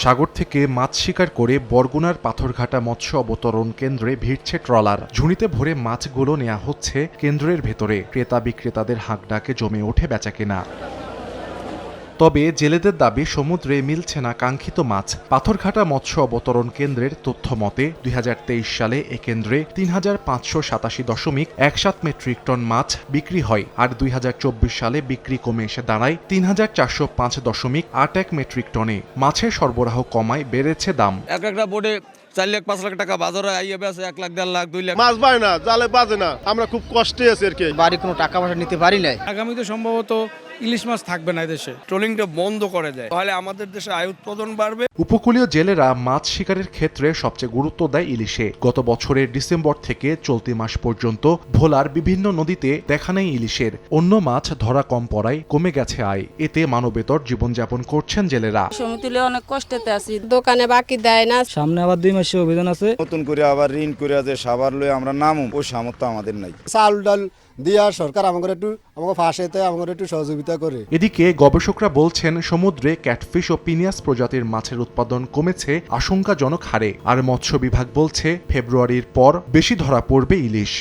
সাগর থেকে মাছ শিকার করে বরগুনার পাথরঘাটা মৎস্য অবতরণ কেন্দ্রে ভিড়ছে ট্রলার। ঝুড়িতে ভরে মাছগুলো নেওয়া হচ্ছে কেন্দ্রের ভেতরে। ক্রেতা বিক্রেতাদের হাঁকডাকে জমে ওঠে বেচাকেনা। তবে জেলেদের দাবি সমুদ্রে মিলছে না কাঙ্ক্ষিত মাছ। পাথরঘাটা মৎস্য অবতরণ কেন্দ্রের তথ্য মতে ২০২৩ সালে এ কেন্দ্রে ৩,৫৮৭.17 মেট্রিক টন মাছ বিক্রি হয়, আর ২০২৪ সালে বিক্রি কমে এসে দাঁড়ায় ৩,৪০৫.৮১ মেট্রিক টনে। মাছের সরবরাহ কমায় বেড়েছে দাম। একটা বোর্ডে ৪ লাখ ৫ লাখ টাকা বাজারে আইয়ে বেছে ১ লাখ ১.৫ লাখ ২ লাখ। মাছ পায় না, জালে বাজে না, আমরা খুব কষ্টে আছি আর কি। বাড়ি কোনো টাকা পয়সা নিতে পারি নাই। আগামীতে সম্ভবত ইলিশ মাছ থাকবে না দেশে। ট্রলিংটা বন্ধ করে দেয়, তাহলে আমাদের দেশে আয় উৎপাদন বাড়বে। উপকূলীয় জেলেরা মাছ শিকারের ক্ষেত্রে সবচেয়ে গুরুত্ব দেয় ইলিশে। গত বছরের ডিসেম্বর থেকে চলতি মাস পর্যন্ত ভোলার বিভিন্ন নদীতে দেখা নেই ইলিশের। অন্য মাছ ধরা কম পড়ায় কমে গেছে আয়। এতে মানবেতর জীবনযাপন করছেন জেলেরা। সমিতিলে অনেক কষ্টেতে আছি, দোকানে বাকি দেয় না। সামনে আবার ২ মাসের অভিযান আছে। নতুন করে আবার ঋণ করে যে সাবার লয়ে আমরা নামু, ওই সামর্থ্য আমাদের নাই। চাল ডাল দিয়া সরকার আমাকে ফাঁসেতে আমাকে একটু সহযোগিতা করে। এদিকে গবেষকরা বলছেন সমুদ্রে ক্যাটফিশ ও পিনিয়াস প্রজাতির মাছের উৎপাদন কমেছে আশঙ্কাজনক হারে। আর মৎস্য বিভাগ বলছে ফেব্রুয়ারির পর বেশি ধরা পড়বে ইলিশ।